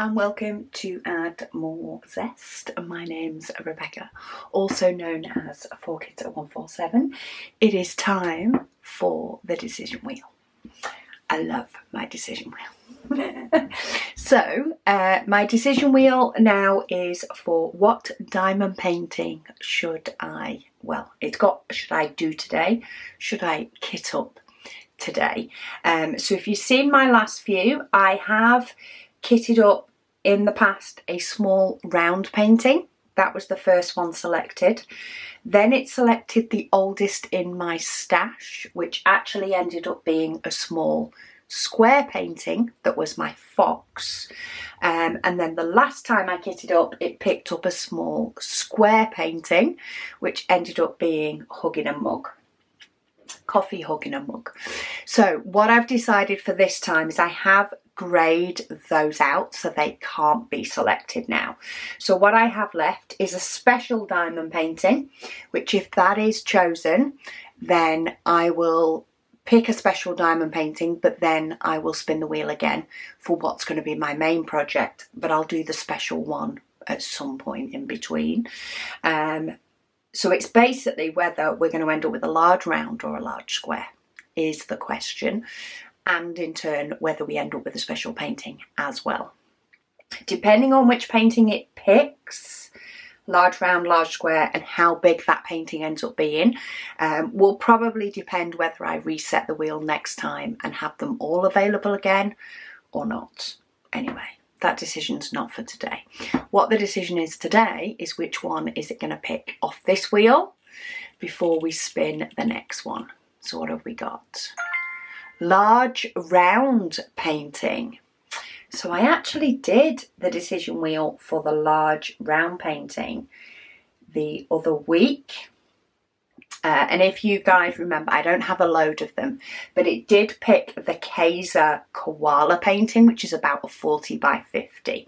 and welcome to Add More Zest. My name's Rebecca, also known as 4Kids at147. It is time for the decision wheel. I love my decision wheel. So, my decision wheel now is for what diamond painting should I do today? Should I kit up today? So if you've seen my last few, I have kitted up in the past a small round painting. That was the first one selected. Then it selected the oldest in my stash, which actually ended up being a small square painting that was my fox. And then the last time I kitted up, it picked up a small square painting, which ended up being Hugging a Mug. Coffee hugging a mug. So what I've decided for this time is I have greyed those out so they can't be selected now. So what I have left is a special diamond painting, which if that is chosen, then I will pick a special diamond painting, but then I will spin the wheel again for what's going to be my main project, but I'll do the special one at some point in between. So it's basically whether we're going to end up with a large round or a large square is the question. And in turn, whether we end up with a special painting as well. Depending on which painting it picks, large round, large square, and how big that painting ends up being, will probably depend whether I reset the wheel next time and have them all available again or not. Anyway. That decision's not for today. What the decision is today is which one is it going to pick off this wheel before we spin the next one. So what have we got? Large round painting. So I actually did the decision wheel for the large round painting the other week. And if you guys remember, I don't have a load of them, but it did pick the Kaiser koala painting, which is about a 40 by 50.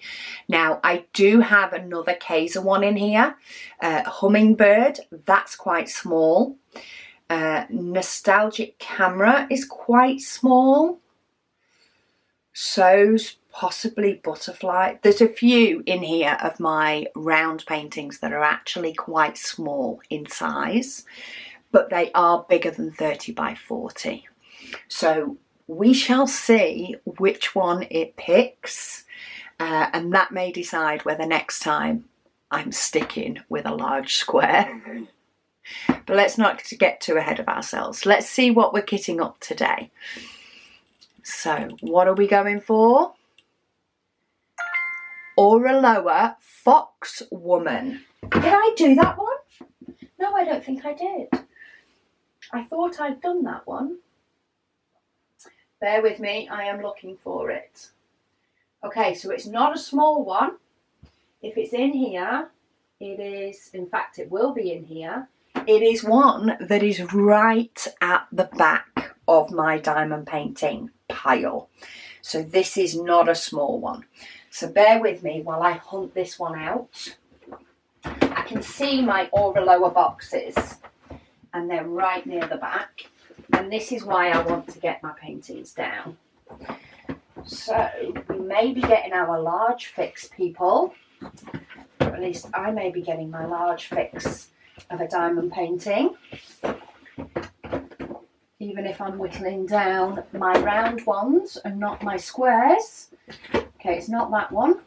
Now, I do have another Kaiser one in here, Hummingbird, that's quite small. Nostalgic Camera is quite small. So's possibly Butterfly. There's a few in here of my round paintings that are actually quite small in size, but they are bigger than 30 by 40. So we shall see which one it picks, and that may decide whether next time I'm sticking with a large square. But let's not get too ahead of ourselves. Let's see what we're kitting up today. So what are we going for? Auraloa Fox Woman. Did I do that one? No, I don't think I did. I thought I'd done that one. Bear with me, I am looking for it. Okay, so it's not a small one. If it's in here, it is, in fact, it will be in here. It is one that is right at the back of my diamond painting pile. So this is not a small one. So bear with me while I hunt this one out. I can see my Auraloa boxes and they're right near the back. And this is why I want to get my paintings down. So we may be getting our large fix, people. Or at least I may be getting my large fix of a diamond painting. Even if I'm whittling down my round ones and not my squares. Okay, it's not that one.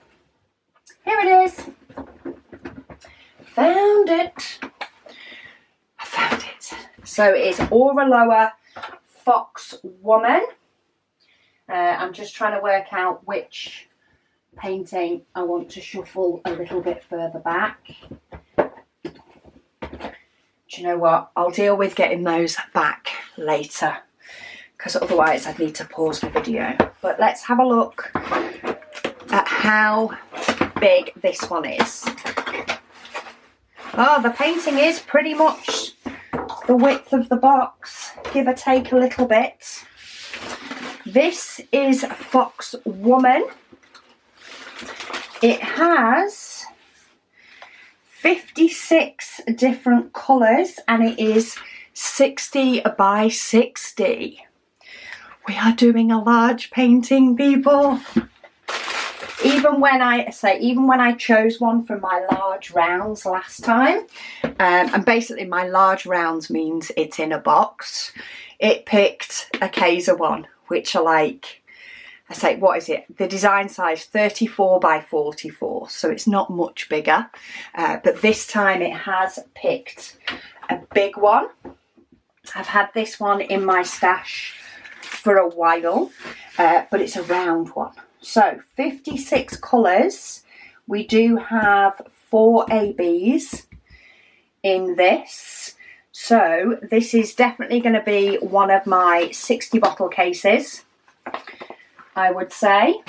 Here it is. Found it. I found it. So it's Auraloa Fox Woman. I'm just trying to work out which painting I want to shuffle a little bit further back. Do you know what? I'll deal with getting those back later, because otherwise I'd need to pause the video. But let's have a look at how big this one is. Oh, the painting is pretty much the width of the box, give or take a little bit. This is Fox Woman. It has 56 different colours and it is 60 by 60. We are doing a large painting, people. even when I chose one from my large rounds last time, and basically my large rounds means it's in a box, it picked a Kaiser one, which are like, I say, what is it? The design size 34 by 44, so it's not much bigger. But this time it has picked a big one. I've had this one in my stash for a while, but it's a round one. So 56 colours. We do have 4 ABs in this. So this is definitely going to be one of my 60 bottle cases, I would say.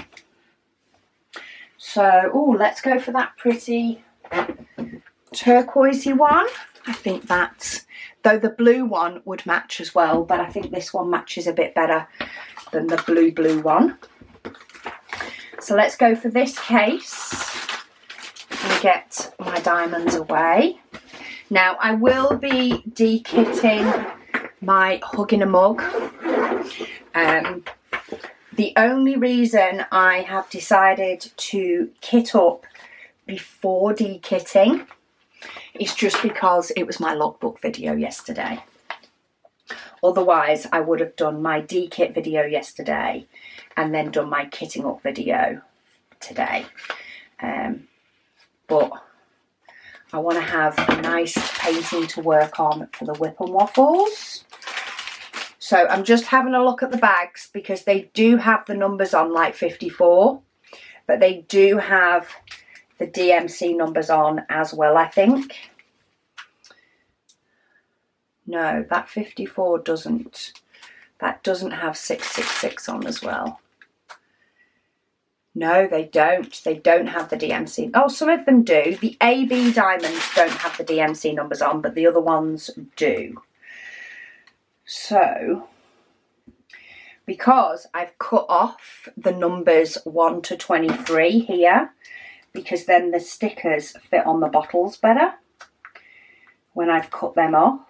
So, oh, let's go for that pretty turquoisey one. I think that, though the blue one would match as well, but I think this one matches a bit better than the blue one. So let's go for this case and get my diamonds away. Now, I will be de-kitting my Hug in a Mug. The only reason I have decided to kit up before de-kitting is just because it was my logbook video yesterday. Otherwise, I would have done my de-kit video yesterday and then done my kitting up video today. But I want to have a nice painting to work on for the Whip and Waffles. So I'm just having a look at the bags because they do have the numbers on, like 54, but they do have the DMC numbers on as well, I think. No, that 54 doesn't. That doesn't have 666 on as well. No, they don't. They don't have the DMC. Oh, some of them do. The AB diamonds don't have the DMC numbers on, but the other ones do. So, because I've cut off the numbers 1 to 23 here, because then the stickers fit on the bottles better when I've cut them off.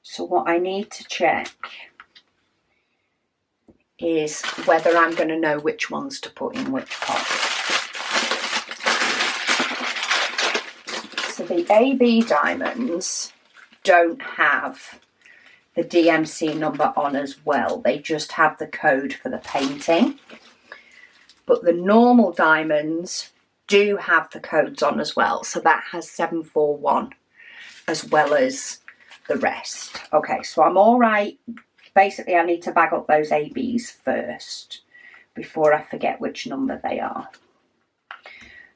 So what I need to check is whether I'm going to know which ones to put in which pot. So the AB diamonds don't have the DMC number on as well. They just have the code for the painting. But the normal diamonds do have the codes on as well. So that has 741 as well as the rest. Okay, so I'm all right. Basically, I need to bag up those ABs first before I forget which number they are.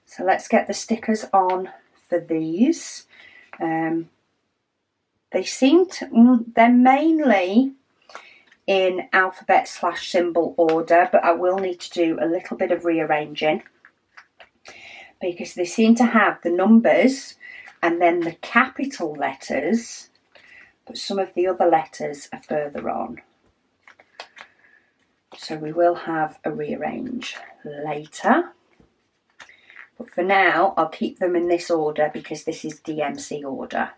So let's get the stickers on for these. They seem to, they're mainly in alphabet/symbol order, but I will need to do a little bit of rearranging because they seem to have the numbers and then the capital letters, but some of the other letters are further on. So we will have a rearrange later. But for now, I'll keep them in this order because this is DMC order,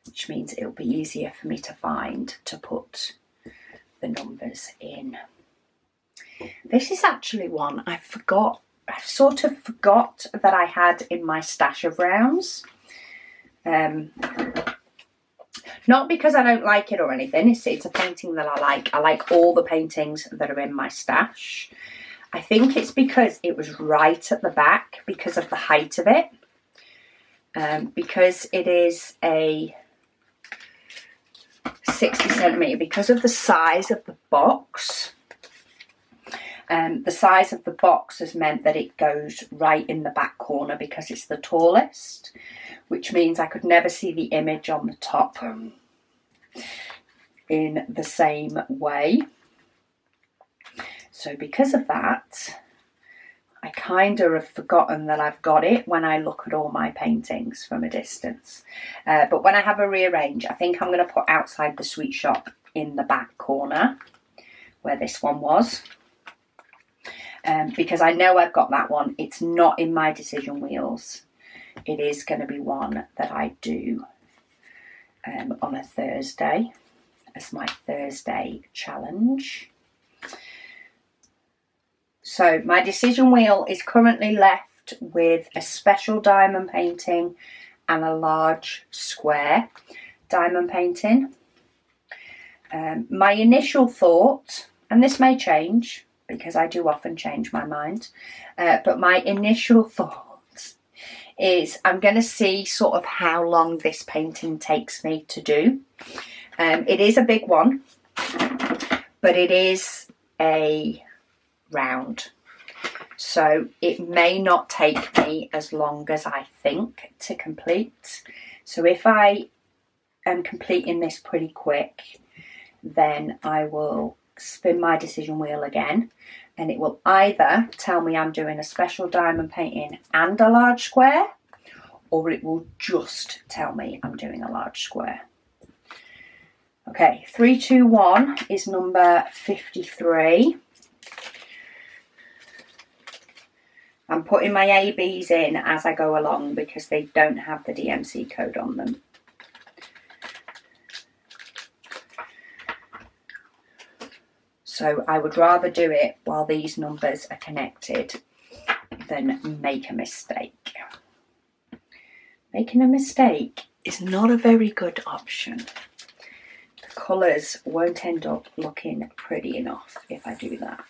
which means it'll be easier for me to find to put the numbers in. This is actually one I sort of forgot that I had in my stash of rounds. Not because I don't like it or anything, it's a painting that I like. I like all the paintings that are in my stash. I think it's because it was right at the back because of the height of it. Because it is a 60 centimetre, because of the size of the box. The size of the box has meant that it goes right in the back corner because it's the tallest, which means I could never see the image on the top in the same way. So because of that, I kind of have forgotten that I've got it when I look at all my paintings from a distance. But when I have a rearrange, I think I'm going to put Outside the Sweet Shop in the back corner where this one was. Because I know I've got that one. It's not in my decision wheels. It is going to be one that I do on a Thursday as my Thursday challenge. So my decision wheel is currently left with a special diamond painting and a large square diamond painting. My initial thought, and this may change because I do often change my mind, but my initial thought is I'm going to see sort of how long this painting takes me to do. It is a big one, but it is a round, so it may not take me as long as I think to complete. So if I am completing this pretty quick, then I will spin my decision wheel again, and it will either tell me I'm doing a special diamond painting and a large square, or it will just tell me I'm doing a large square. Okay, 3, 2, 1 is number 53. I'm putting my ABs in as I go along because they don't have the DMC code on them. So I would rather do it while these numbers are connected than make a mistake. Making a mistake is not a very good option. The colours won't end up looking pretty enough if I do that.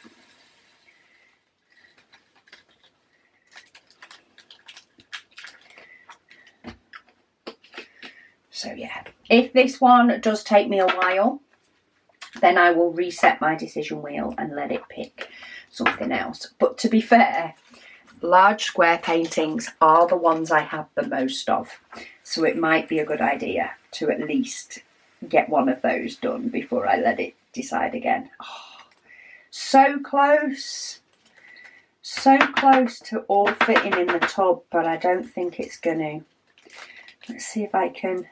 So yeah, if this one does take me a while, then I will reset my decision wheel and let it pick something else. But to be fair, large square paintings are the ones I have the most of. So it might be a good idea to at least get one of those done before I let it decide again. Oh, so close. So close to all fitting in the tub, but I don't think it's going to. Let's see if I can...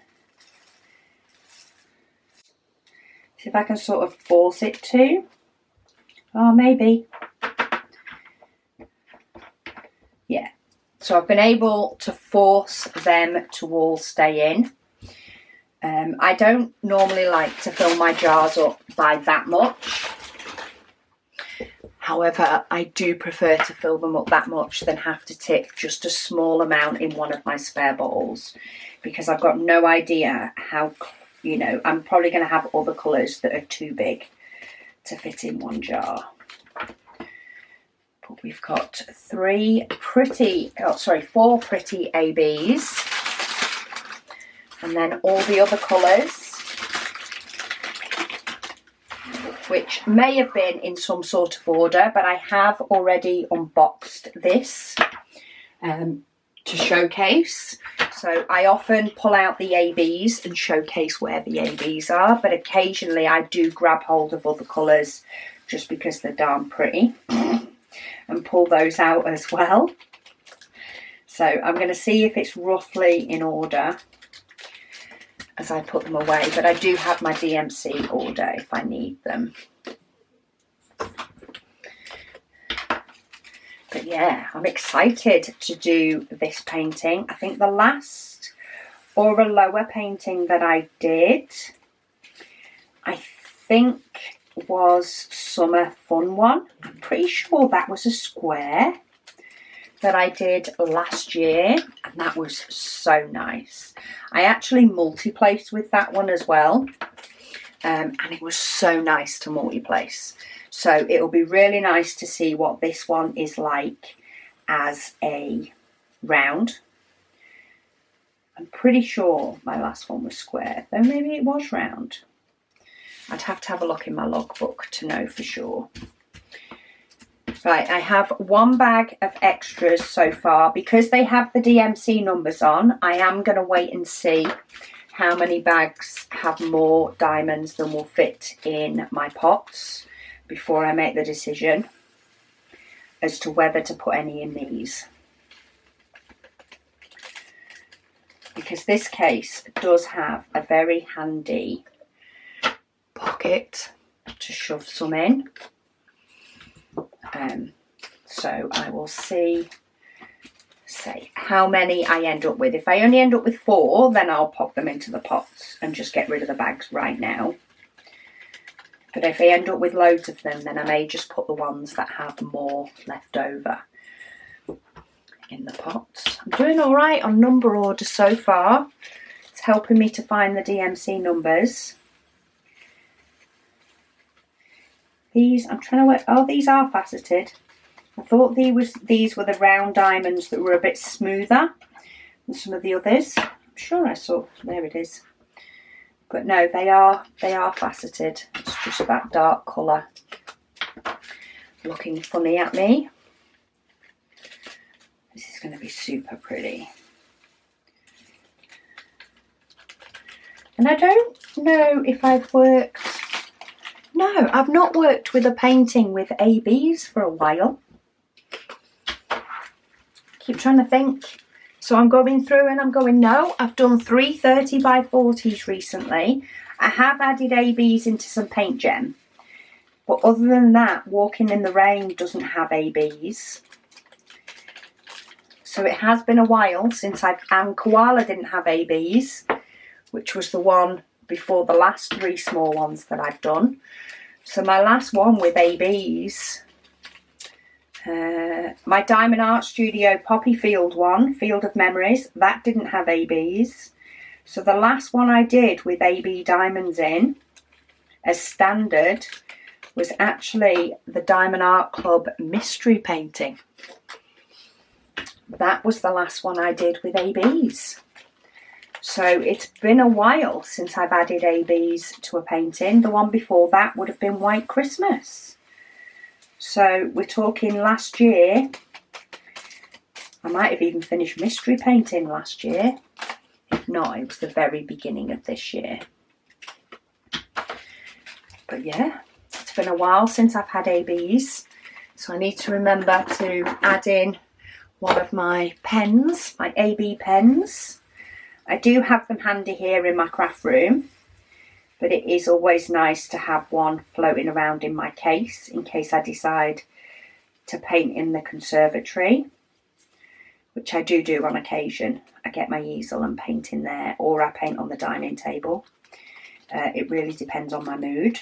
See if I can sort of force it to. Oh, maybe. Yeah. So I've been able to force them to all stay in. I don't normally like to fill my jars up by that much. However, I do prefer to fill them up that much than have to tip just a small amount in one of my spare bottles, because I've got no idea how, you know, I'm probably going to have other colours that are too big to fit in one jar. But we've got four pretty ABs, and then all the other colours, which may have been in some sort of order, but I have already unboxed this to showcase. So I often pull out the ABs and showcase where the ABs are, but occasionally I do grab hold of other colours just because they're darn pretty and pull those out as well. So I'm going to see if it's roughly in order as I put them away, but I do have my DMC order if I need them. But yeah, I'm excited to do this painting. I think the last or a lower painting that I did, I think was Summer Fun One. I'm pretty sure that was a square that I did last year, and that was so nice. I actually multi-placed with that one as well, and it was so nice to multi-place. So it'll be really nice to see what this one is like as a round. I'm pretty sure my last one was square, though maybe it was round. I'd have to have a look in my logbook to know for sure. Right, I have one bag of extras so far. Because they have the DMC numbers on, I am going to wait and see how many bags have more diamonds than will fit in my pots before I make the decision as to whether to put any in these. Because this case does have a very handy pocket to shove some in. So I will see, say, how many I end up with. If I only end up with 4, then I'll pop them into the pots and just get rid of the bags right now. But if I end up with loads of them, then I may just put the ones that have more left over in the pots. I'm doing all right on number order so far. It's helping me to find the DMC numbers. These, I'm trying to work, oh, these are faceted. I thought these were the round diamonds that were a bit smoother than some of the others. I'm sure I saw, there it is. But no, they are faceted. It's just that dark colour looking funny at me. This is going to be super pretty. And I don't know if I've worked... No, I've not worked with a painting with ABs for a while. Keep trying to think. So I'm going through and I'm going, no, I've done 3 30 by 40s recently. I have added ABs into some paint gem. But other than that, Walking in the Rain doesn't have ABs. So it has been a while since and Koala didn't have ABs, which was the one before the last 3 small ones that I've done. So my last one with ABs, my Diamond Art Studio Poppy Field one, Field of Memories, that didn't have ABs. So the last one I did with AB diamonds in, as standard, was actually the Diamond Art Club mystery painting. That was the last one I did with ABs. So it's been a while since I've added ABs to a painting. The one before that would have been White Christmas. So we're talking last year. I might have even finished mystery painting last year. If not, it was the very beginning of this year. But yeah, it's been a while since I've had ABs. So I need to remember to add in one of my pens, my AB pens. I do have them handy here in my craft room, but it is always nice to have one floating around in my case in case I decide to paint in the conservatory, which I do on occasion. I get my easel and paint in there, or I paint on the dining table. It really depends on my mood,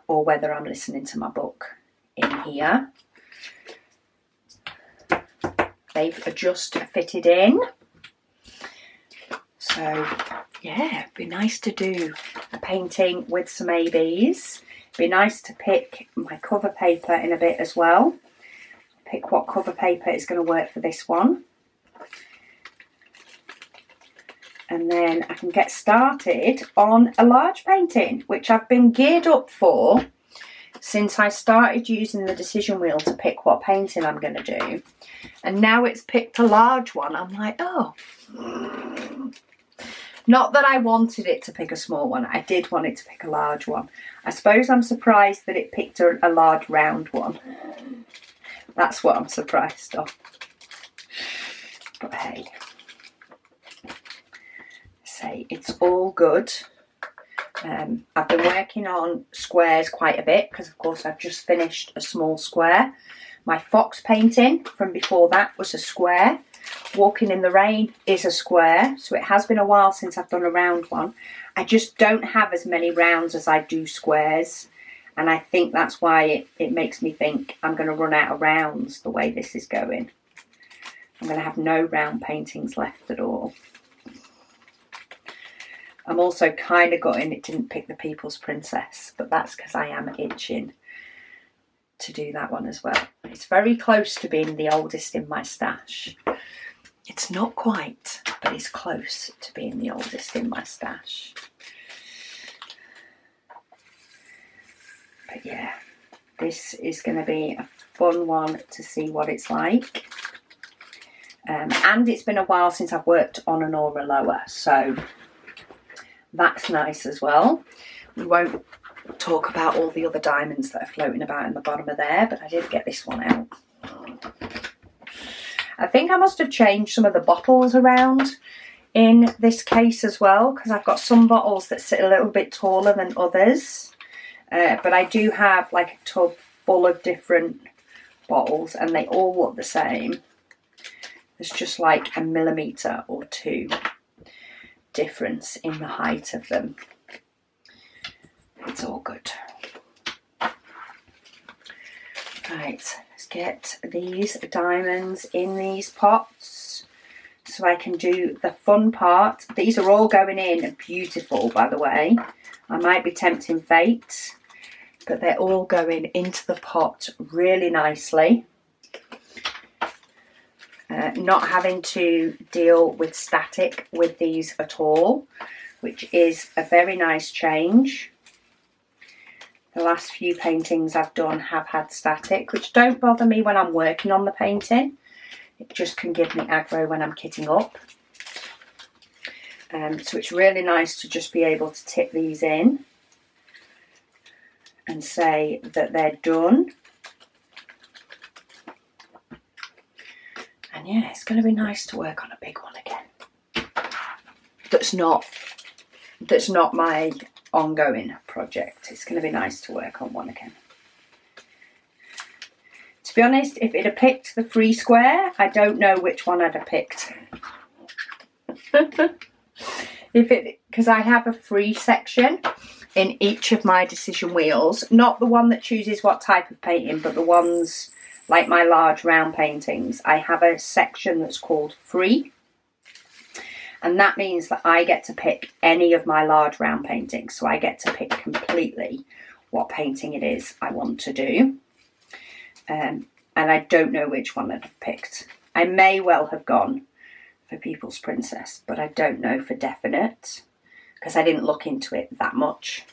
or whether I'm listening to my book in here. They've just fitted in. So yeah, it'd be nice to do a painting with some ABs. It'd be nice to pick my cover paper in a bit as well. Pick what cover paper is going to work for this one. And then I can get started on a large painting, which I've been geared up for since I started using the decision wheel to pick what painting I'm going to do. And now it's picked a large one. I'm like, oh. Not that I wanted it to pick a small one. I did want it to pick a large one. I suppose I'm surprised that it picked a large round one. That's what I'm surprised of. But hey. Say it's all good. I've been working on squares quite a bit because of course I've just finished a small square. My fox painting from before that was a square. Walking in the Rain is a square, so it has been a while since I've done a round one. I just don't have as many rounds as I do squares, and I think that's why it makes me think I'm going to run out of rounds the way this is going. I'm going to have no round paintings left at all. I'm also kind of gutting it didn't pick the People's Princess, but that's because I am itching to do that one as well. It's very close to being the oldest in my stash. It's not quite, but it's close to being the oldest in my stash. But yeah, this is going to be a fun one to see what it's like. And it's been a while since I've worked on an aura lower, so that's nice as well. We won't talk about all the other diamonds that are floating about in the bottom of there, but I did get this one out. I think I must have changed some of the bottles around in this case as well, because I've got some bottles that sit a little bit taller than others. But I do have like a tub full of different bottles and they all look the same. There's just like a millimetre or two difference in the height of them. it's all good. Right, let's get these diamonds in these pots so I can do the fun part. These are all going in beautiful, by the way. I might be tempting fate, but they're all going into the pot really nicely. Not having to deal with static with these at all, which is a very nice change. The last few paintings I've done have had static, which don't bother me when I'm working on the painting. It just can give me aggro when I'm kitting up. So it's really nice to just be able to tip these in and say that they're done. And yeah, it's going to be nice to work on a big one again. That's not my ongoing project. It's going to be nice to work on one again. To be honest, if it had picked the free square, I don't know which one I'd have picked. Because I have a free section in each of my decision wheels, not the one that chooses what type of painting, but the ones like my large round paintings. I have a section that's called free, and that means that I get to pick any of my large round paintings. So I get to pick completely what painting it is I want to do. And I don't know which one I'd have picked. I may well have gone for People's Princess, but I don't know for definite because I didn't look into it that much.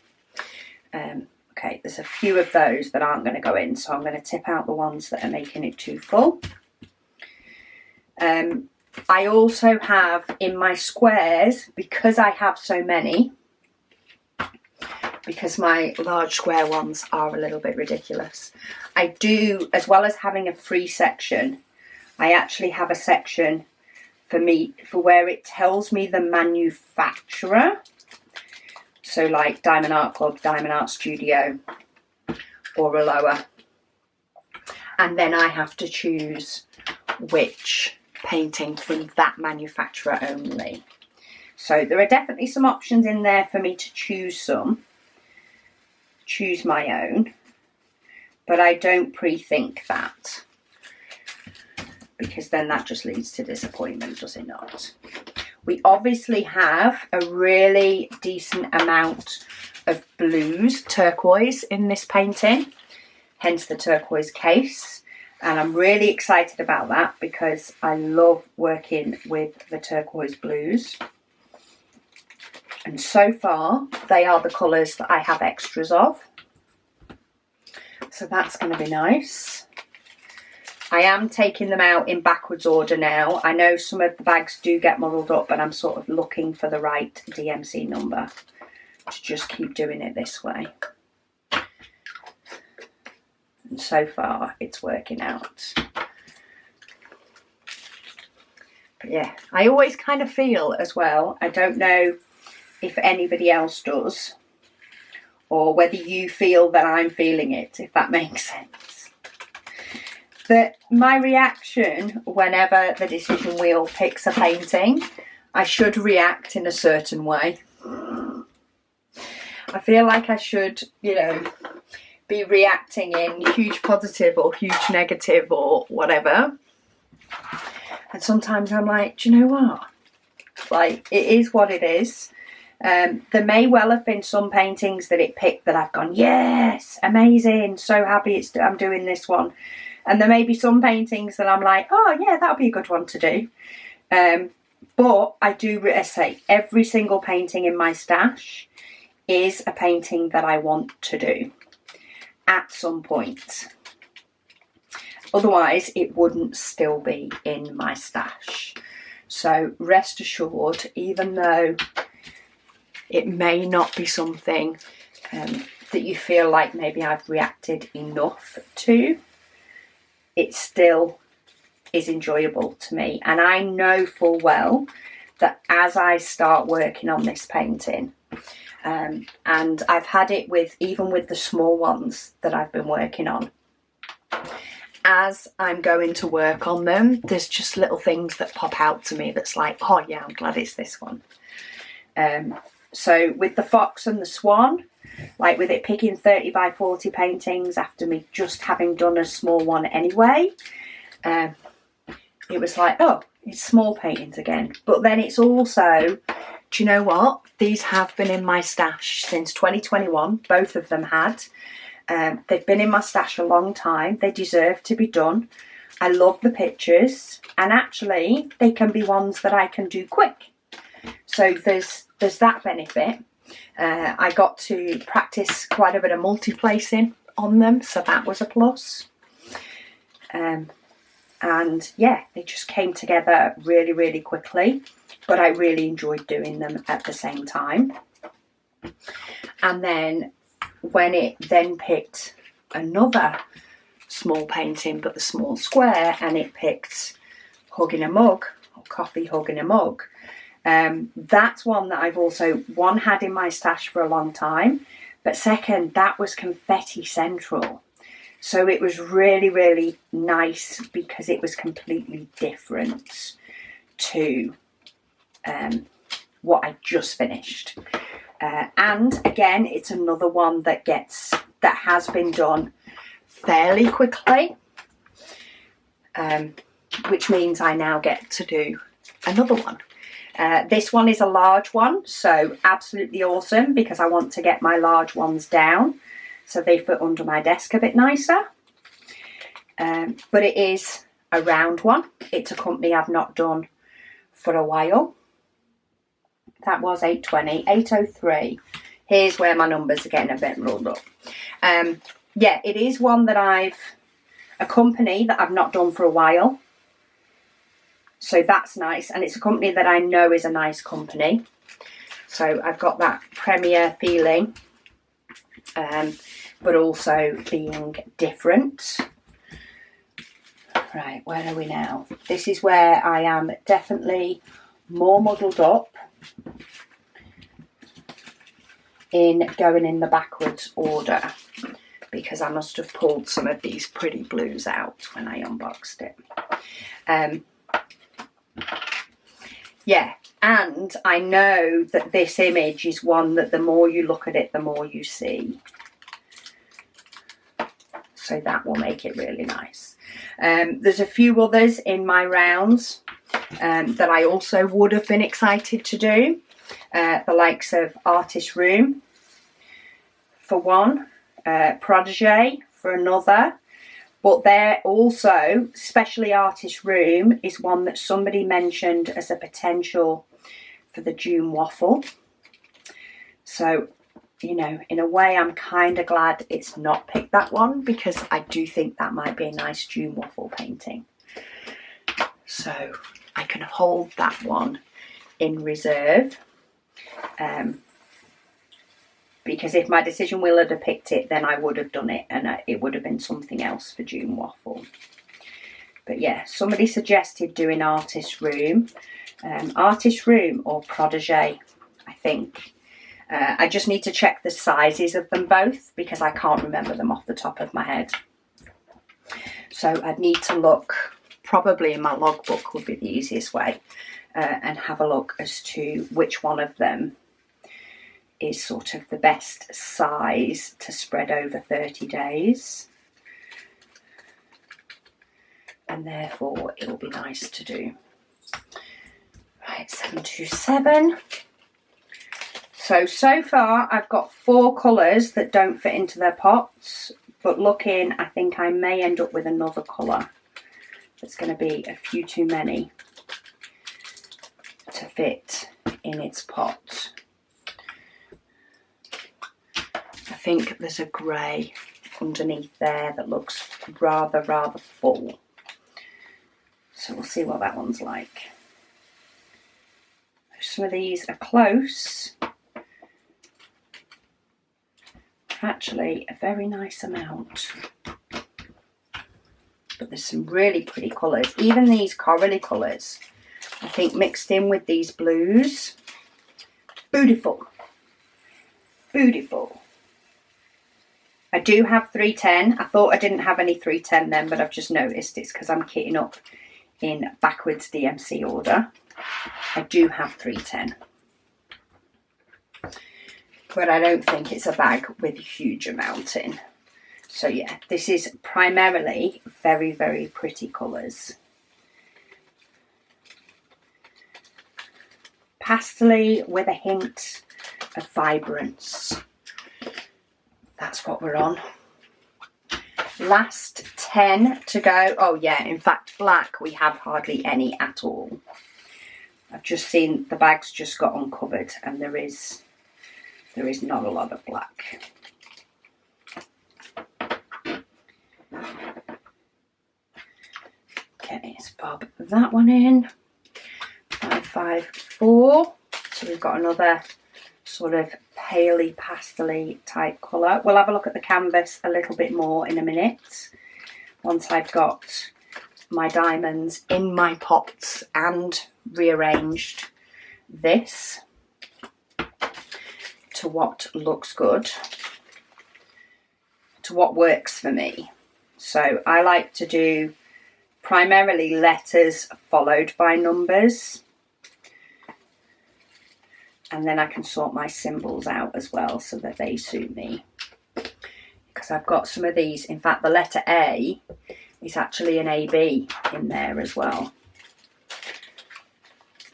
Okay, there's a few of those that aren't going to go in, so I'm going to tip out the ones that are making it too full. I also have in my squares, because I have so many, because my large square ones are a little bit ridiculous, I do, as well as having a free section, I actually have a section for where it tells me the manufacturer. So like Diamond Art Club, Diamond Art Studio, or Aloha. And then I have to choose which painting from that manufacturer only. So there are definitely some options in there for me to choose my own, but I don't pre-think that, because then that just leads to disappointment, does it not? We obviously have a really decent amount of blues, turquoise in this painting, hence the turquoise case. And I'm really excited about that because I love working with the turquoise blues. And so far, they are the colours that I have extras of. So that's going to be nice. I am taking them out in backwards order now. I know some of the bags do get muddled up, but I'm sort of looking for the right DMC number to just keep doing it this way. And so far, it's working out. But yeah, I always kind of feel as well, I don't know if anybody else does, or whether you feel that I'm feeling it, if that makes sense. That my reaction whenever the decision wheel picks a painting, I should react in a certain way. I feel like I should, you know, be reacting in huge positive or huge negative or whatever. And sometimes I'm like, do you know what? Like, it is what it is. There may well have been some paintings that it picked that I've gone, yes, amazing, so happy I'm doing this one. And there may be some paintings that I'm like, oh yeah, that'll be a good one to do. But I do say every single painting in my stash is a painting that I want to do at some point. Otherwise, it wouldn't still be in my stash. So rest assured, even though it may not be something that you feel like maybe I've reacted enough to, it still is enjoyable to me. And I know full well that as I start working on this painting, and I've had it with, even with the small ones that I've been working on, as I'm going to work on them, there's just little things that pop out to me that's like, oh yeah, I'm glad it's this one. So with the fox and the swan, like with it picking 30 by 40 paintings after me just having done a small one anyway, it was like, oh, it's small paintings again. But then it's also, do you know what? These have been in my stash since 2021. Both of them had. They've been in my stash a long time. They deserve to be done. I love the pictures, and actually they can be ones that I can do quick. So there's that benefit. I got to practice quite a bit of multi-placing on them, so that was a plus. And yeah, they just came together really, really quickly, but I really enjoyed doing them at the same time. And then when it then picked another small painting, but the small square, and it picked Hugging a Mug, or Coffee Hugging a Mug, that's one that I've also, one, had in my stash for a long time, but second, that was confetti central. So it was really, really nice because it was completely different to what I just finished. And again, it's another one that has been done fairly quickly, which means I now get to do another one. This one is a large one, so absolutely awesome, because I want to get my large ones down so they fit under my desk a bit nicer. But it is a round one. It's a company I've not done for a while. That was 820, 803. Here's where my numbers are getting a bit rolled up. Yeah, it is one that a company that I've not done for a while. So that's nice. And it's a company that I know is a nice company. So I've got that premier feeling, but also being different. Right, where are we now? This is where I am definitely more muddled up in going in the backwards order, because I must have pulled some of these pretty blues out when I unboxed it. Yeah, and I know that this image is one that the more you look at it, the more you see. So that will make it really nice. There's a few others in my rounds that I also would have been excited to do. The likes of Artist Room for one, Protege for another. But they're also, especially Artist Room, is one that somebody mentioned as a potential for the June waffle. So, you know, in a way, I'm kind of glad it's not picked that one, because I do think that might be a nice June waffle painting. So I can hold that one in reserve. Because if my decision wheel had picked it, then I would have done it, and it would have been something else for June waffle. But yeah, somebody suggested doing Artist Room. Artist Room or Protege, I think. I just need to check the sizes of them both, because I can't remember them off the top of my head. So I'd need to look, probably in my logbook would be the easiest way, and have a look as to which one of them is sort of the best size to spread over 30 days. And therefore it'll be nice to do. Right, 727. So far I've got 4 colours that don't fit into their pots, but looking, I think I may end up with another colour that's going to be a few too many to fit in its pot. I think there's a grey underneath there that looks rather full. So we'll see what that one's like. Some of these are close. Actually, a very nice amount. But there's some really pretty colours. Even these corally colours, I think, mixed in with these blues. Beautiful. Beautiful. I do have 310. I thought I didn't have any 310 then, but I've just noticed it's because I'm kitting up in backwards DMC order. I do have 310. but I don't think it's a bag with a huge amount in. So yeah, this is primarily very, very pretty colours. Pastel-y with a hint of vibrance. That's what we're on. Last 10 to go. Oh yeah, in fact, black we have hardly any at all. I've just seen the bags just got uncovered and there is not a lot of black. Okay, let's bob that one in. 554. So we've got another sort of paley pastel-y type colour. We'll have a look at the canvas a little bit more in a minute once I've got my diamonds in my pots and rearranged this to what looks good, to what works for me. So I like to do primarily letters followed by numbers, and then I can sort my symbols out as well so that they suit me, because I've got some of these. In fact, the letter A is actually an AB in there as well,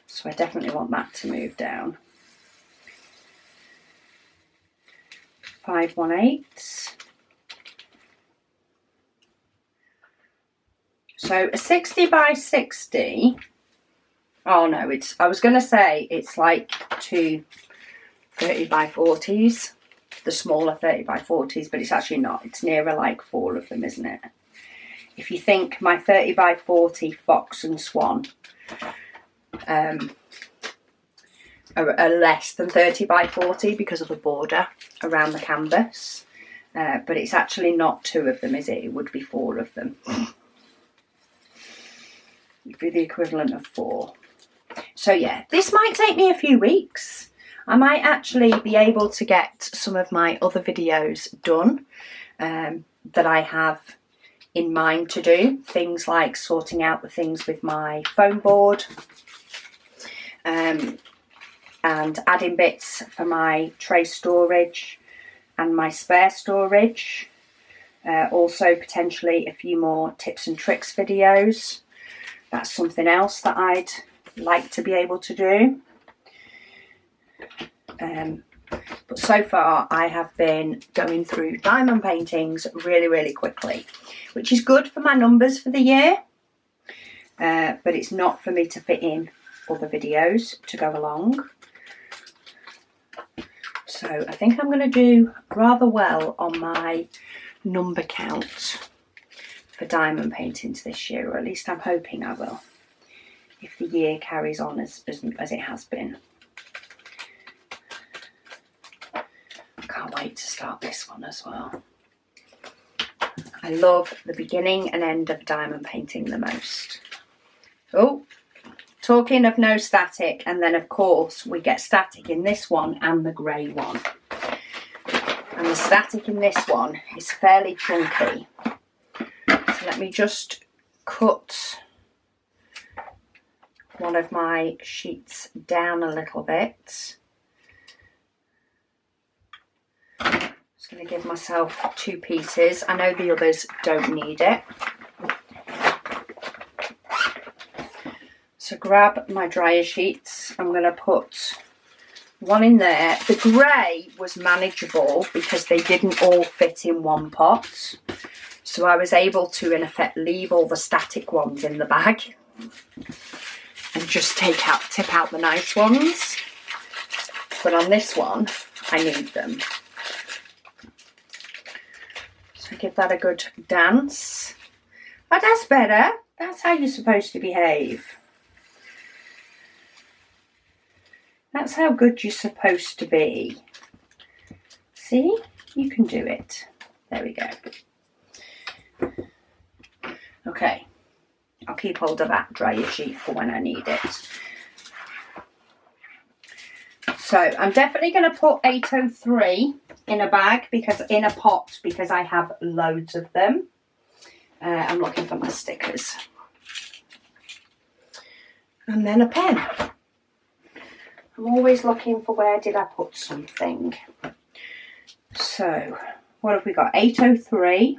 so I definitely want that to move down. 518. So a 60 by 60. Oh no, I was going to say it's like two 30 by 40s, the smaller 30 by 40s, but it's actually not. It's nearer like 4 of them, isn't it? If you think my 30 by 40 fox and swan are less than 30 by 40 because of the border around the canvas, but it's actually not 2 of them, is it? It would be 4 of them. It'd be the equivalent of 4. So yeah, this might take me a few weeks. I might actually be able to get some of my other videos done that I have in mind to do. Things like sorting out the things with my foam board and adding bits for my tray storage and my spare storage. Also potentially a few more tips and tricks videos. That's something else that I'd like to be able to do. But so far I have been going through diamond paintings really, really quickly, which is good for my numbers for the year, but it's not for me to fit in other videos to go along. So I think I'm going to do rather well on my number count for diamond paintings this year, or at least I'm hoping I will, if the year carries on as it has been. Can't wait to start this one as well. I love the beginning and end of diamond painting the most. Oh, talking of no static, and then of course we get static in this one and the grey one. And the static in this one is fairly chunky. So let me just cut one of my sheets down a little bit. Just going to give myself 2 pieces. I know the others don't need it. So grab my dryer sheets. I'm going to put one in there. The grey was manageable because they didn't all fit in one pot. So I was able to, in effect, leave all the static ones in the bag and just tip out the nice ones. But on this one, I need them. So give that a good dance. But that's better. That's how you're supposed to behave. That's how good you're supposed to be. See? You can do it. There we go. Okay. I'll keep hold of that dryer sheet for when I need it. So I'm definitely going to put 803 in a bag, in a pot, because I have loads of them. I'm looking for my stickers. And then a pen. I'm always looking for where did I put something. So what have we got? 803.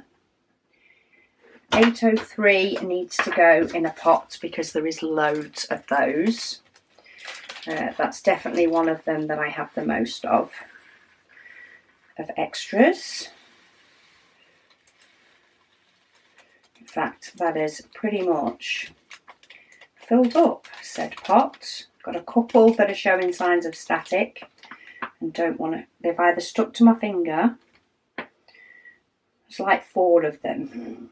803 needs to go in a pot because there is loads of those. That's definitely one of them that I have the most of extras. In fact, that is pretty much filled up said pot. Got a couple that are showing signs of static and don't want to, they've either stuck to my finger. It's like 4 of them.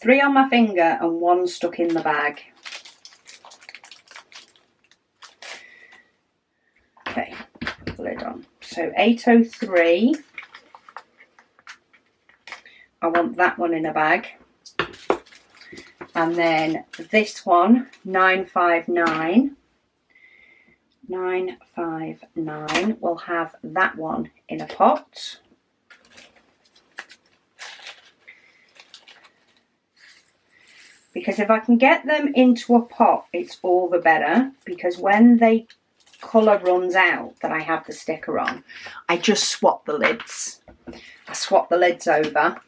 3 on my finger and 1 stuck in the bag. Okay, lid on. So 803. I want that one in a bag. And then this one, 959. 959. We'll have that one in a pot. Because if I can get them into a pot, it's all the better. Because when the colour runs out that I have the sticker on, I just swap the lids. I swap the lids over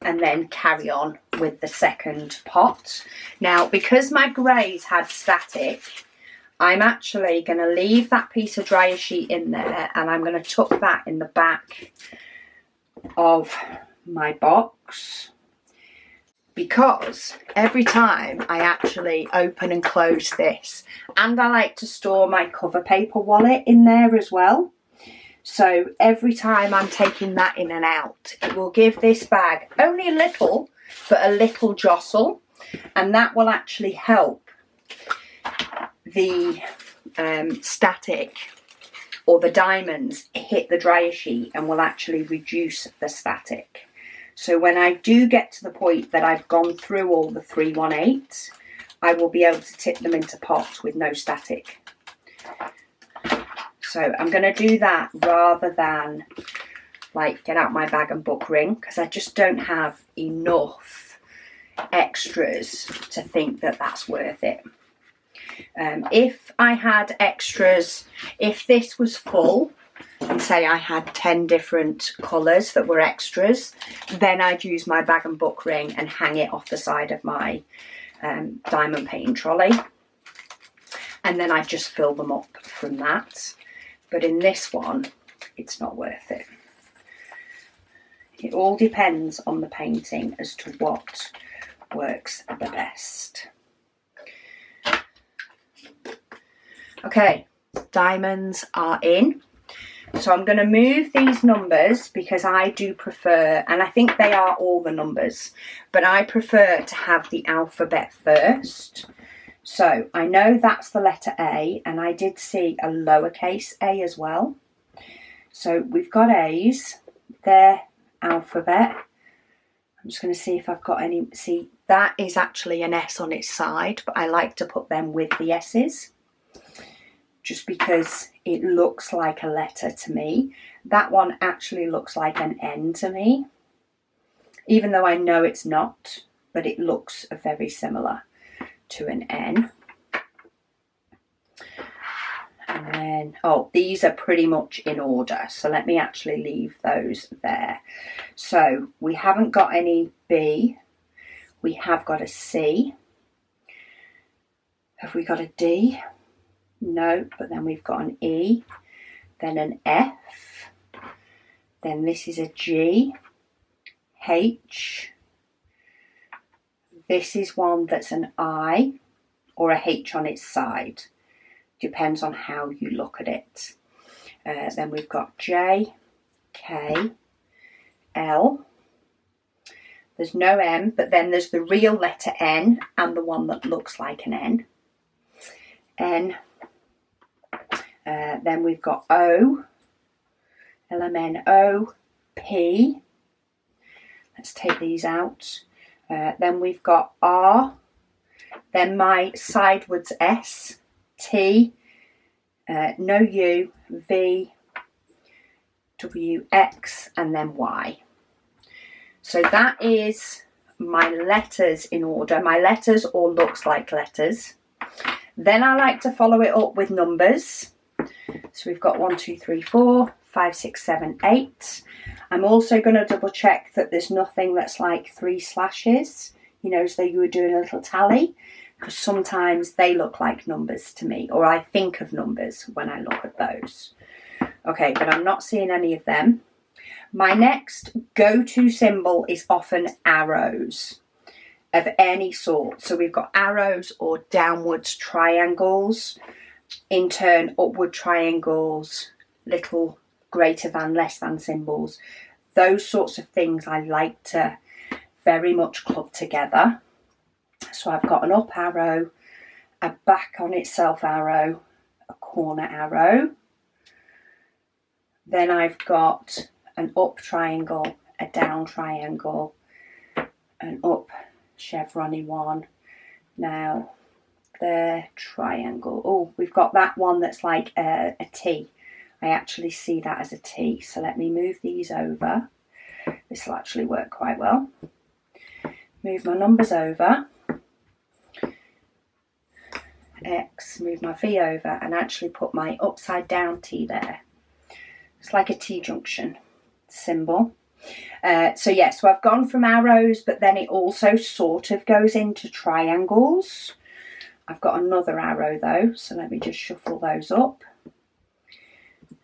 and then carry on with the second pot. Now, because my greys had static, I'm actually going to leave that piece of dryer sheet in there and I'm going to tuck that in the back of my box. Because every time I actually open and close this, and I like to store my cover paper wallet in there as well. So every time I'm taking that in and out, it will give this bag only a little, but a little jostle. And that will actually help the static or the diamonds hit the dryer sheet and will actually reduce the static. So when I do get to the point that I've gone through all the 318, I will be able to tip them into pots with no static. So I'm going to do that rather than like get out my bag and book ring, because I just don't have enough extras to think that that's worth it. If I had extras, if this was full, and say I had 10 different colours that were extras, then I'd use my bag and book ring and hang it off the side of my diamond painting trolley. And then I'd just fill them up from that. But in this one, it's not worth it. It all depends on the painting as to what works the best. Okay, diamonds are in. So I'm going to move these numbers because I do prefer, and I think they are all the numbers, but I prefer to have the alphabet first. So I know that's the letter A, and I did see a lowercase a as well. So we've got A's, they're alphabet. I'm just going to see if I've got any, see that is actually an S on its side, but I like to put them with the S's. Just because it looks like a letter to me. That one actually looks like an N to me, even though I know it's not, but it looks very similar to an N. And then, oh, these are pretty much in order, so let me actually leave those there. So we haven't got any B, we have got a C. Have we got a D? No, but then we've got an E, then an F, then this is a G, H, this is one that's an I or a H on its side, depends on how you look at it. Then we've got J, K, L, there's no M, but then there's the real letter N and the one that looks like an N, N. Then we've got O, LMNO, P. Let's take these out. Then we've got R. Then my sidewards S, T, no U, V, W, X, and then Y. So that is my letters in order. My letters all looks like letters. Then I like to follow it up with numbers. So we've got 1, 2, 3, 4, 5, 6, 7, 8. I'm also going to double check that there's nothing that's like 3 slashes, you know, as though you were doing a little tally, because sometimes they look like numbers to me, or I think of numbers when I look at those. Okay, but I'm not seeing any of them. My next go-to symbol is often arrows of any sort. So we've got arrows or downwards triangles, in turn upward triangles, little greater than, less than symbols. Those sorts of things I like to very much club together. So I've got an up arrow, a back on itself arrow, a corner arrow. Then I've got an up triangle, a down triangle, an up chevron-y one. Now, the triangle. Oh, we've got that one that's like a T. I actually see that as a T. So let me move these over. This will actually work quite well. Move my numbers over. X, move my V over, and actually put my upside down T there. It's like a T-junction symbol. So I've gone from arrows, but then it also sort of goes into triangles. I've got another arrow though, so let me just shuffle those up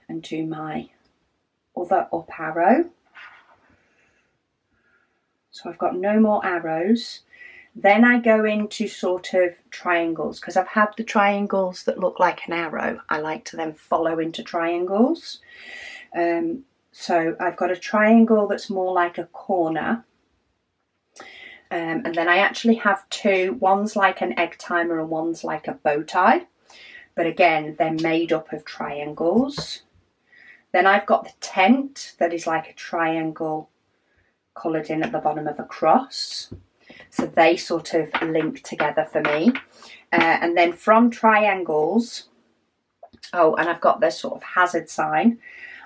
and do my other up arrow. So I've got no more arrows. Then I go into sort of triangles, because I've had the triangles that look like an arrow. I like to then follow into triangles. So I've got a triangle that's more like a corner. And then I actually have two. One's like an egg timer and one's like a bow tie. But again, they're made up of triangles. Then I've got the tent that is like a triangle coloured in at the bottom of a cross. So they sort of link together for me. And then from triangles, oh, and I've got this sort of hazard sign.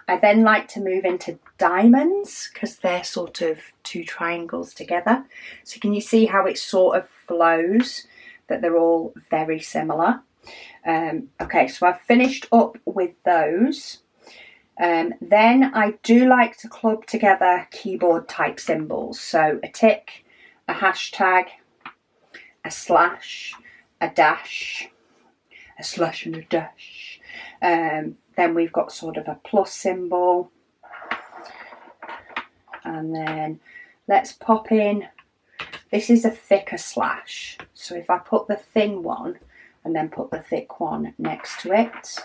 I then like to move into diamonds, because they're sort of two triangles together. So can you see how it sort of flows, that they're all very similar? Okay, so I've finished up with those. Then I do like to club together keyboard type symbols. So a tick, a hashtag, a slash, a dash, a slash and a dash. Then we've got sort of a plus symbol. And then let's pop in, this is a thicker slash. So if I put the thin one and then put the thick one next to it.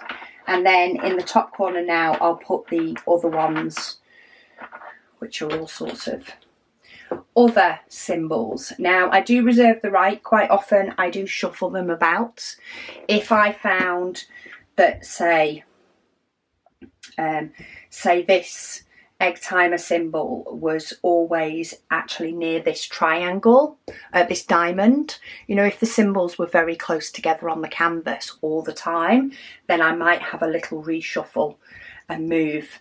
And then in the top corner now, I'll put the other ones, which are all sorts of other symbols. Now, I do reserve the right. Quite often I do shuffle them about. If I found that, say this egg timer symbol was always actually near this triangle, this diamond, you know, if the symbols were very close together on the canvas all the time, then I might have a little reshuffle and move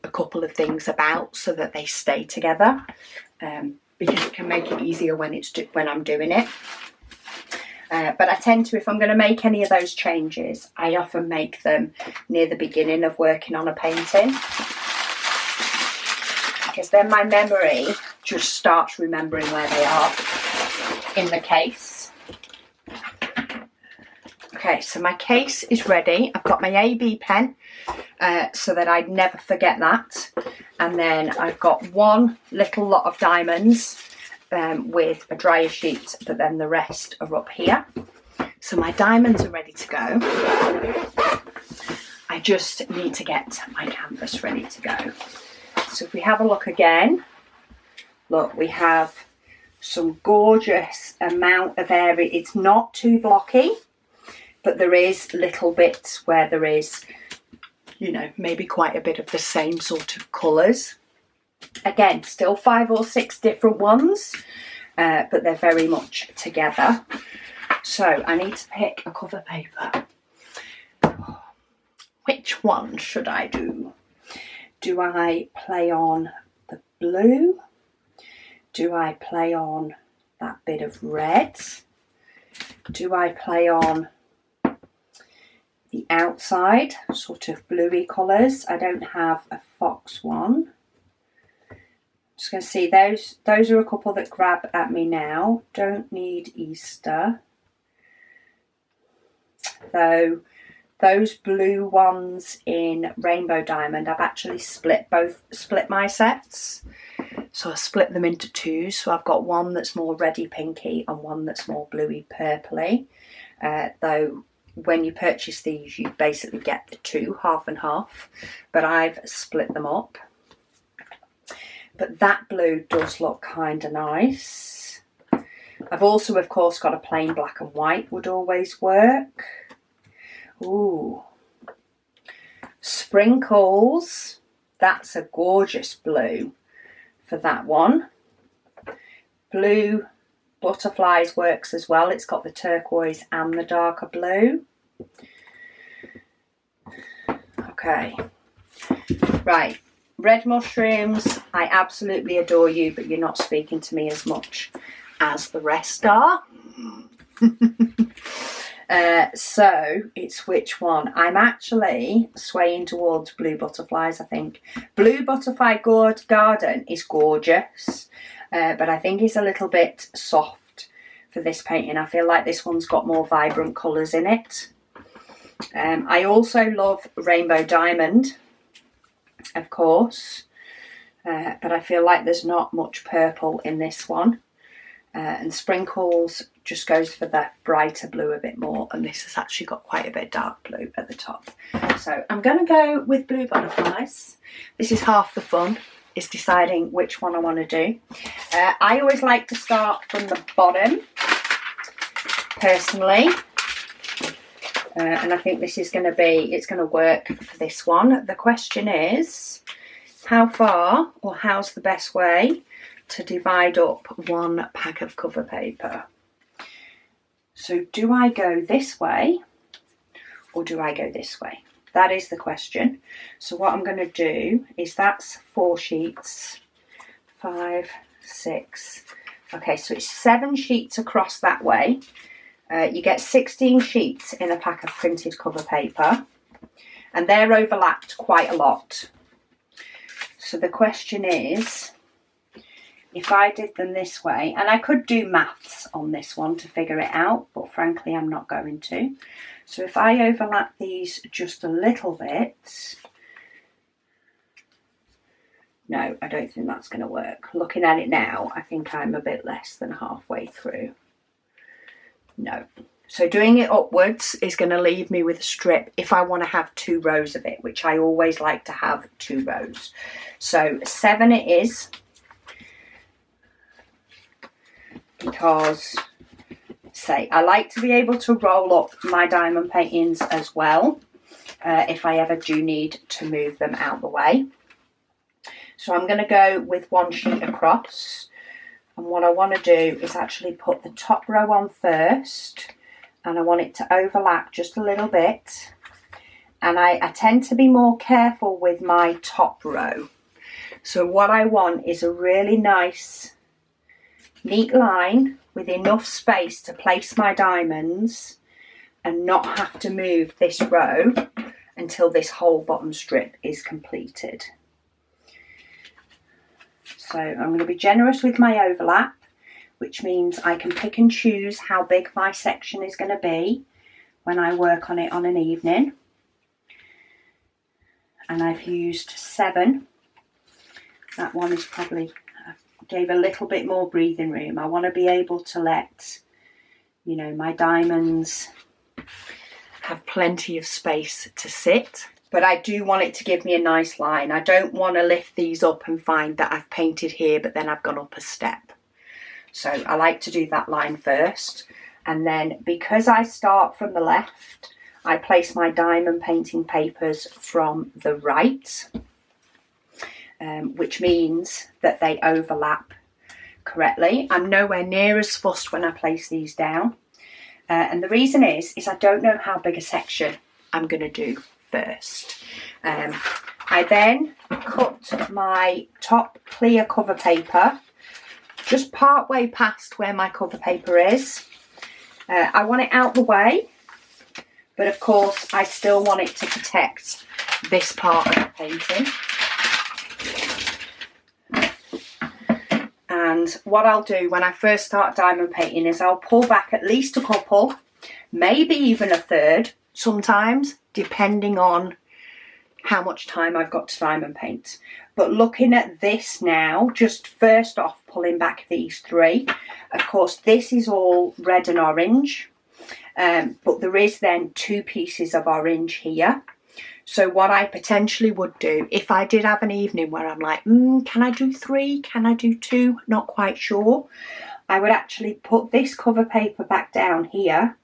a couple of things about so that they stay together, because it can make it easier when I'm doing it. But I tend to, if I'm going to make any of those changes, I often make them near the beginning of working on a painting, because then my memory just starts remembering where they are in the case. Okay, so my case is ready. I've got my AB pen so that I'd never forget that. And then I've got one little lot of diamonds with a dryer sheet, but then the rest are up here. So my diamonds are ready to go. I just need to get my canvas ready to go. So if we have a look again, look, we have some gorgeous amount of area. It's not too blocky, but there is little bits where there is, you know, maybe quite a bit of the same sort of colours. Again, still 5 or 6 different ones, but they're very much together. So I need to pick a cover paper. Which one should I do? Do I play on the blue? Do I play on that bit of red? Do I play on the outside, sort of bluey colours. I don't have a fox one. Just going to see, those are a couple that grab at me now. Don't need Easter. Though those blue ones in Rainbow Diamond, I've actually split my sets. So I split them into two. So I've got one that's more reddy pinky and one that's more bluey purpley. Though when you purchase these, you basically get the two, half and half. But I've split them up. But that blue does look kind of nice. I've also, of course, got a plain black and white would always work. Ooh. Sprinkles. That's a gorgeous blue for that one. Blue Butterflies works as well. It's got the turquoise and the darker blue. Okay. Right. Red mushrooms, I absolutely adore you, but you're not speaking to me as much as the rest are. So it's which one? I'm actually swaying towards Blue Butterflies, I think. Blue Butterfly Garden is gorgeous, but I think it's a little bit soft for this painting. I feel like this one's got more vibrant colours in it. I also love Rainbow Diamond, of course, but I feel like there's not much purple in this one. And Sprinkles just goes for the brighter blue a bit more, and this has actually got quite a bit of dark blue at the top. So I'm going to go with Blue Butterflies. This is half the fun, is deciding which one I want to do. I always like to start from the bottom, personally. And I think this is going to be, it's going to work for this one. The question is, how far, or how's the best way to divide up one pack of cover paper? So do I go this way or do I go this way? That is the question. So what I'm going to do is, that's 4 sheets, 5, 6. Okay, so it's 7 sheets across that way. You get 16 sheets in a pack of printed cover paper, and they're overlapped quite a lot. So the question is, if I did them this way, and I could do maths on this one to figure it out, but frankly I'm not going to. So if I overlap these just a little bit, no, I don't think that's going to work. Looking at it now, I think I'm a bit less than halfway through. No. So doing it upwards is going to leave me with a strip if I want to have 2 rows of it, which I always like to have 2 rows. So 7 it is, because I like to be able to roll up my diamond paintings as well, if I ever do need to move them out the way. So I'm going to go with 1 sheet across. And what I want to do is actually put the top row on first, and I want it to overlap just a little bit. And I tend to be more careful with my top row. So what I want is a really nice, neat line with enough space to place my diamonds and not have to move this row until this whole bottom strip is completed. So I'm going to be generous with my overlap, which means I can pick and choose how big my section is going to be when I work on it on an evening. And I've used 7. That one is probably, gave a little bit more breathing room. I want to be able to let, you know, my diamonds have plenty of space to sit. But I do want it to give me a nice line. I don't want to lift these up and find that I've painted here, but then I've gone up a step. So I like to do that line first. And then because I start from the left, I place my diamond painting papers from the right, which means that they overlap correctly. I'm nowhere near as fussed when I place these down. And the reason is I don't know how big a section I'm going to do first. I then cut my top clear cover paper just part way past where my cover paper is. I want it out the way but of course I still want it to protect this part of the painting. And what I'll do when I first start diamond painting is I'll pull back at least a couple, maybe even a third sometimes, depending on how much time I've got to diamond paint. But looking at this now, just first off pulling back these three, of course this is all red and orange, but there is then 2 pieces of orange here. So what I potentially would do, if I did have an evening where I'm like, can I do 3, can I do 2, not quite sure, I would actually put this cover paper back down here,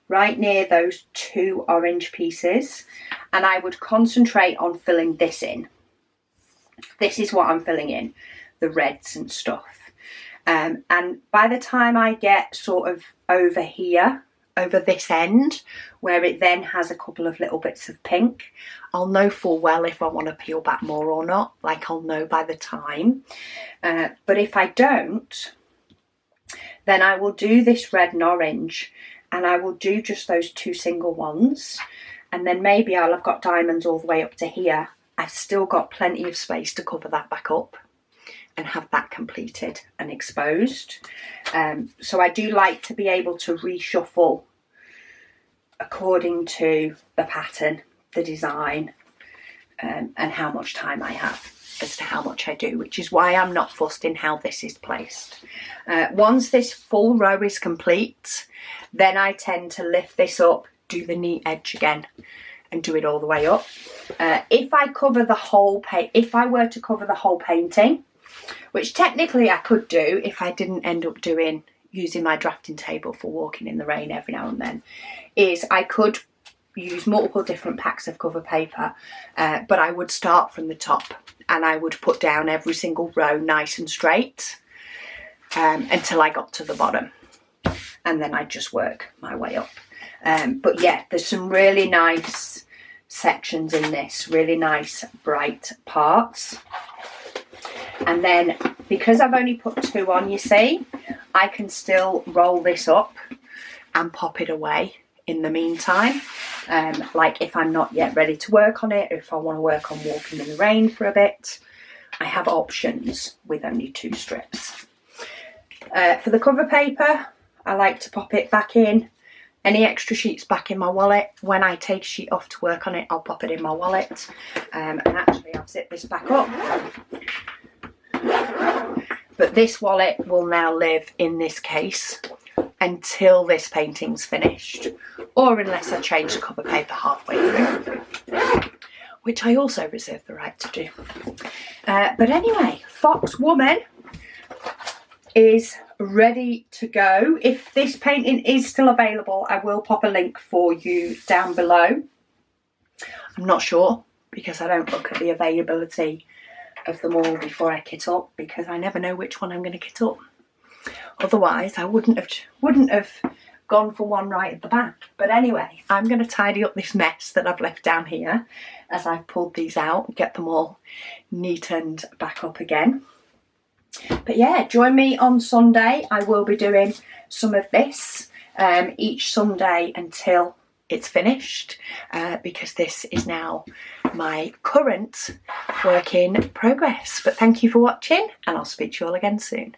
right near those 2 orange pieces, and I would concentrate on filling this in. This is what I'm filling in, the reds and stuff. And by the time I get sort of over here, over this end, where it then has a couple of little bits of pink, I'll know full well if I want to peel back more or not. Like, I'll know by the time. But if I don't, then I will do this red and orange, and I will do just those 2 single ones, and then maybe I'll have got diamonds all the way up to here. I've still got plenty of space to cover that back up and have that completed and exposed. So I do like to be able to reshuffle according to the pattern, the design, and how much time I have as to how much I do, which is why I'm not fussed in how this is placed. Once this full row is complete, then I tend to lift this up, do the neat edge again, and do it all the way up. If I were to cover the whole painting, which technically I could do if I didn't end up using my drafting table for walking in the rain every now and then, is I could use multiple different packs of cover paper, but I would start from the top and I would put down every single row nice and straight until I got to the bottom, and then I'd just work my way up. But yeah, there's some really nice sections in this, really nice bright parts. And then because I've only put 2 on, you see, I can still roll this up and pop it away in the meantime. Like if I'm not yet ready to work on it, if I want to work on walking in the rain for a bit, I have options with only 2 strips. For the cover paper, I like to pop it back in. Any extra sheets back in my wallet. When I take a sheet off to work on it, I'll pop it in my wallet. And actually I've zipped this back up. But this wallet will now live in this case until this painting's finished, or unless I change the cover paper halfway through, which I also reserve the right to do. But anyway, Fox Woman is ready to go. If this painting is still available, I will pop a link for you down below. I'm not sure, because I don't look at the availability of them all before I kit up, because I never know which one I'm going to kit up. Otherwise I wouldn't have gone for one right at the back. But anyway, I'm going to tidy up this mess that I've left down here as I've pulled these out, get them all neatened back up again. But yeah, join me on Sunday. I will be doing some of this each Sunday until it's finished, because this is now my current work in progress. But thank you for watching, and I'll speak to you all again soon.